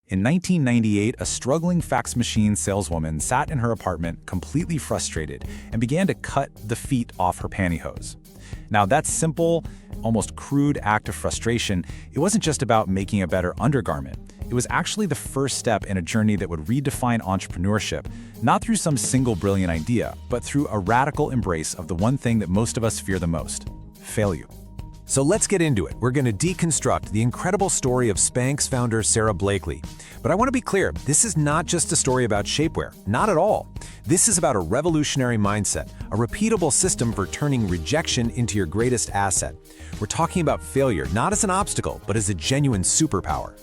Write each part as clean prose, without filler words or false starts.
In 1998, a struggling fax machine saleswoman sat in her apartment completely frustrated and began to cut the feet off her pantyhose. Now, that simple, almost crude act of frustration, it wasn't just about making a better undergarment. It was actually the first step in a journey that would redefine entrepreneurship, not through some single brilliant idea, but through a radical embrace of the one thing that most of us fear the most: failure. So let's get into it. We're going to deconstruct the incredible story of Spanx founder Sara Blakely. But I want to be clear, this is not just a story about shapewear. Not at all. This is about a revolutionary mindset, a repeatable system for turning rejection into your greatest asset. We're talking about failure, not as an obstacle, but as a genuine superpower.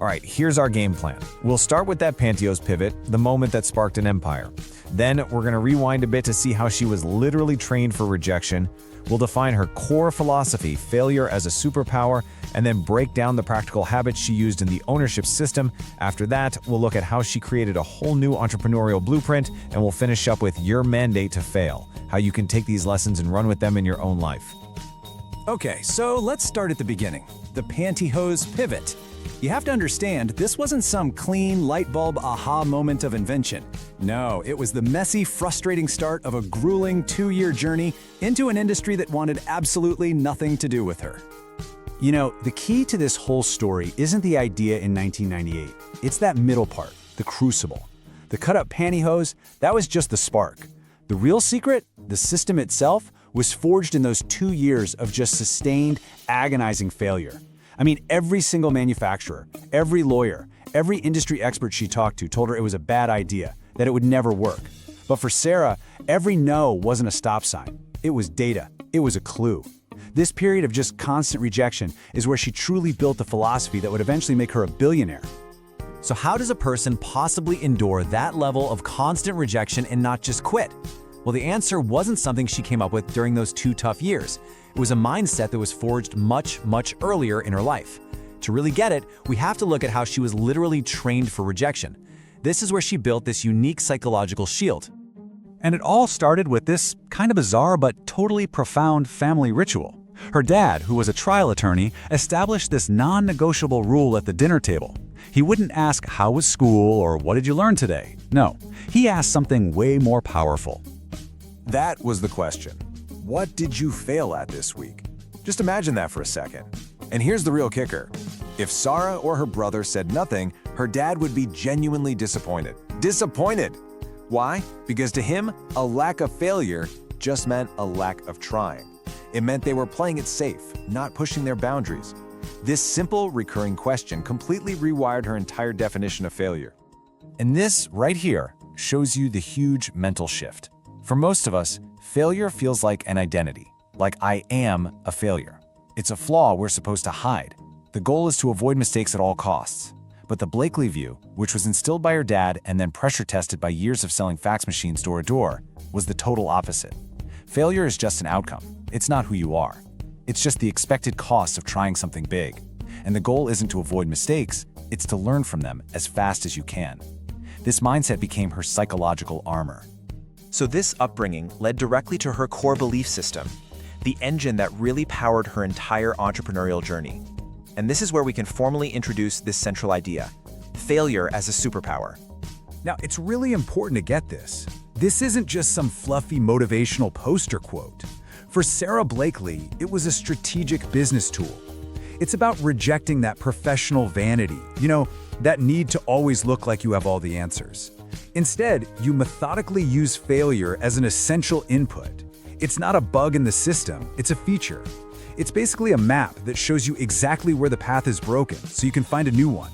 All right, here's our game plan. We'll start with that pantyhose pivot, the moment that sparked an empire. Then we're going to rewind a bit to see how she was literally trained for rejection. We'll define her core philosophy, failure as a superpower, and then break down the practical habits she used in the ownership system. After that, we'll look at how she created a whole new entrepreneurial blueprint, and we'll finish up with your mandate to fail, how you can take these lessons and run with them in your own life. Okay, so let's start at the beginning. The pantyhose pivot. You have to understand, this wasn't some clean, light bulb aha moment of invention. No, it was the messy, frustrating start of a grueling 2-year journey into an industry that wanted absolutely nothing to do with her. You know, the key to this whole story isn't the idea in 1998. It's that middle part, the crucible. The cut-up pantyhose, that was just the spark. The real secret, the system itself, was forged in those 2 years of just sustained, agonizing failure. I mean, every single manufacturer, every lawyer, every industry expert she talked to told her it was a bad idea, that it would never work. But for Sara, every no wasn't a stop sign. It was data. It was a clue. This period of just constant rejection is where she truly built the philosophy that would eventually make her a billionaire. So how does a person possibly endure that level of constant rejection and not just quit? Well, the answer wasn't something she came up with during those 2 tough years. It was a mindset that was forged much earlier in her life. To really get it, we have to look at how she was literally trained for rejection. This is where she built this unique psychological shield. And it all started with this kind of bizarre but totally profound family ritual. Her dad, who was a trial attorney, established this non-negotiable rule at the dinner table. He wouldn't ask, "How was school?" or "What did you learn today?" No, he asked something way more powerful. That was the question. What did you fail at this week? Just imagine that for a second. And here's the real kicker. If Sara or her brother said nothing, her dad would be genuinely disappointed. Disappointed! Why? Because to him, a lack of failure just meant a lack of trying. It meant they were playing it safe, not pushing their boundaries. This simple, recurring question completely rewired her entire definition of failure. And this right here shows you the huge mental shift. For most of us, failure feels like an identity, like I am a failure. It's a flaw we're supposed to hide. The goal is to avoid mistakes at all costs. But the Blakely view, which was instilled by her dad and then pressure tested by years of selling fax machines door to door, was the total opposite. Failure is just an outcome. It's not who you are. It's just the expected cost of trying something big. And the goal isn't to avoid mistakes, it's to learn from them as fast as you can. This mindset became her psychological armor. So this upbringing led directly to her core belief system, the engine that really powered her entire entrepreneurial journey. And this is where we can formally introduce this central idea: failure as a superpower. Now, it's really important to get this. This isn't just some fluffy motivational poster quote. For Sara Blakely, it was a strategic business tool. It's about rejecting that professional vanity, that need to always look like you have all the answers. Instead, you methodically use failure as an essential input. It's not a bug in the system, it's a feature. It's basically a map that shows you exactly where the path is broken, so you can find a new one.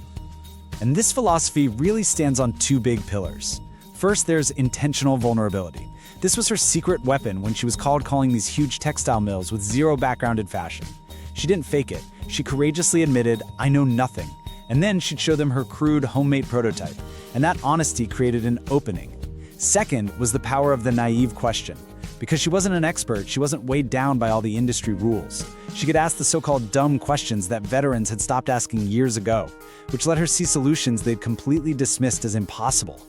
And this philosophy really stands on 2 big pillars. First, there's intentional vulnerability. This was her secret weapon when she was calling these huge textile mills with zero background in fashion. She didn't fake it. She courageously admitted, "I know nothing." And then she'd show them her crude, homemade prototype. And that honesty created an opening. Second was the power of the naive question. Because she wasn't an expert, she wasn't weighed down by all the industry rules. She could ask the so-called dumb questions that veterans had stopped asking years ago, which let her see solutions they'd completely dismissed as impossible.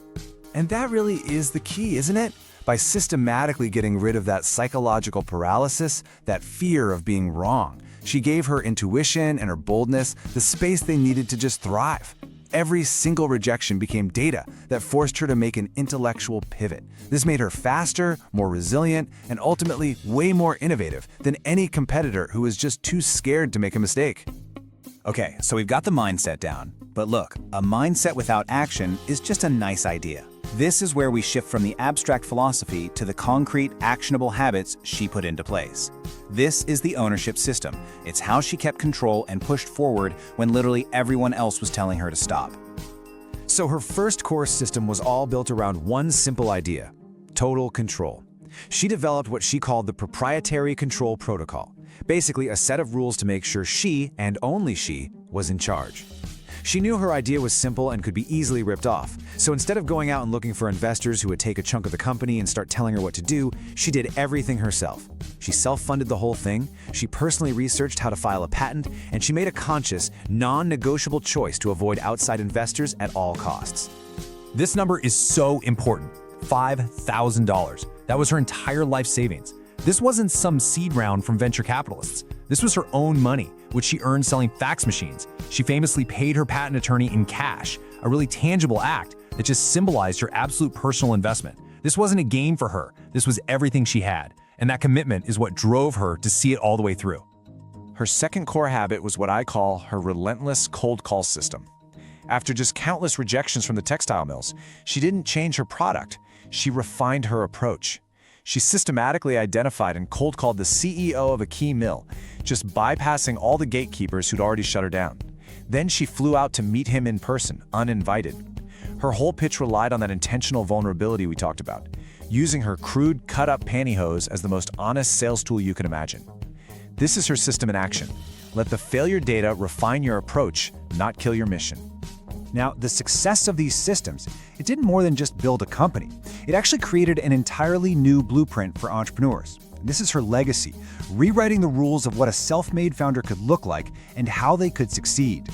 And that really is the key, isn't it? By systematically getting rid of that psychological paralysis, that fear of being wrong, she gave her intuition and her boldness the space they needed to just thrive. Every single rejection became data that forced her to make an intellectual pivot. This made her faster, more resilient, and ultimately way more innovative than any competitor who was just too scared to make a mistake. Okay, so we've got the mindset down. But look, a mindset without action is just a nice idea. This is where we shift from the abstract philosophy to the concrete, actionable habits she put into place. This is the ownership system. It's how she kept control and pushed forward when literally everyone else was telling her to stop. So her first core system was all built around one simple idea: total control. She developed what she called the Proprietary Control Protocol, basically a set of rules to make sure she, and only she, was in charge. She knew her idea was simple and could be easily ripped off, so instead of going out and looking for investors who would take a chunk of the company and start telling her what to do, she did everything herself. She self-funded the whole thing, she personally researched how to file a patent, and she made a conscious, non-negotiable choice to avoid outside investors at all costs. This number is so important: $5,000. That was her entire life savings. This wasn't some seed round from venture capitalists. This was her own money, which she earned selling fax machines. She famously paid her patent attorney in cash, a really tangible act that just symbolized her absolute personal investment. This wasn't a game for her. This was everything she had. And that commitment is what drove her to see it all the way through. Her second core habit was what I call her relentless cold call system. After just countless rejections from the textile mills, she didn't change her product. She refined her approach. She systematically identified and cold called the CEO of a key mill, just bypassing all the gatekeepers who'd already shut her down. Then she flew out to meet him in person, uninvited. Her whole pitch relied on that intentional vulnerability we talked about, using her crude, cut-up pantyhose as the most honest sales tool you can imagine. This is her system in action. Let the failure data refine your approach, not kill your mission. Now, the success of these systems, it did more than just build a company. It actually created an entirely new blueprint for entrepreneurs. This is her legacy, rewriting the rules of what a self-made founder could look like and how they could succeed.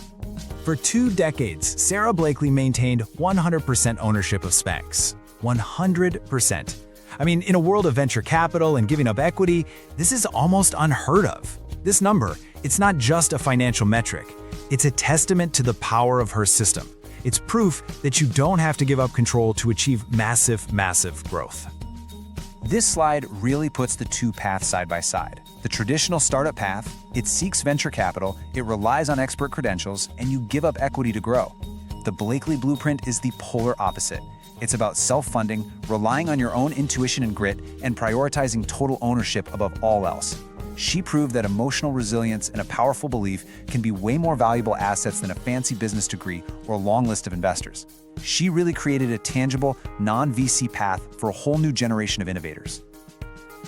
For 2 decades, Sara Blakely maintained 100% ownership of Spanx. 100%. I mean, in a world of venture capital and giving up equity, this is almost unheard of. This number, it's not just a financial metric. It's a testament to the power of her system. It's proof that you don't have to give up control to achieve massive, massive growth. This slide really puts the two paths side by side. The traditional startup path, it seeks venture capital, it relies on expert credentials, and you give up equity to grow. The Blakely blueprint is the polar opposite. It's about self-funding, relying on your own intuition and grit, and prioritizing total ownership above all else. She proved that emotional resilience and a powerful belief can be way more valuable assets than a fancy business degree or a long list of investors. She really created a tangible, non-VC path for a whole new generation of innovators.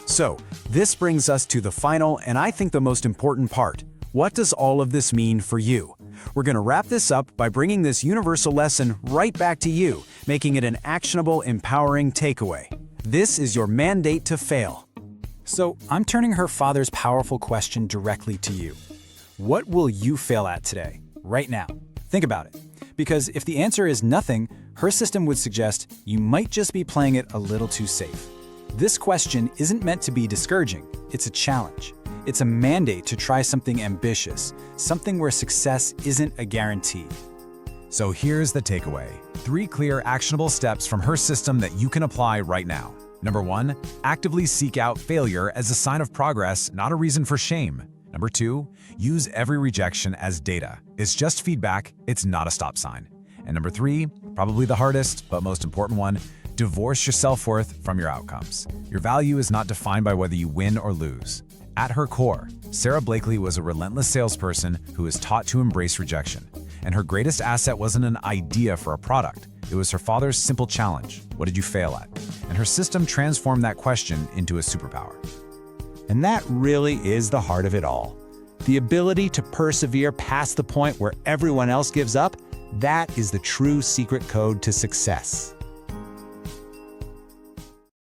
So, this brings us to the final and I think the most important part. What does all of this mean for you? We're going to wrap this up by bringing this universal lesson right back to you, making it an actionable, empowering takeaway. This is your mandate to fail. So, I'm turning her father's powerful question directly to you. What will you fail at today, right now? Think about it. Because if the answer is nothing, her system would suggest you might just be playing it a little too safe. This question isn't meant to be discouraging, it's a challenge. It's a mandate to try something ambitious, something where success isn't a guarantee. So here's the takeaway: 3 clear, actionable steps from her system that you can apply right now. Number 1, actively seek out failure as a sign of progress, not a reason for shame. Number 2, use every rejection as data. It's just feedback, it's not a stop sign. And number 3, probably the hardest, but most important one, divorce your self-worth from your outcomes. Your value is not defined by whether you win or lose. At her core, Sara Blakely was a relentless salesperson who was taught to embrace rejection. And her greatest asset wasn't an idea for a product. It was her father's simple challenge: what did you fail at? And her system transformed that question into a superpower. And that really is the heart of it all. The ability to persevere past the point where everyone else gives up, that is the true secret code to success.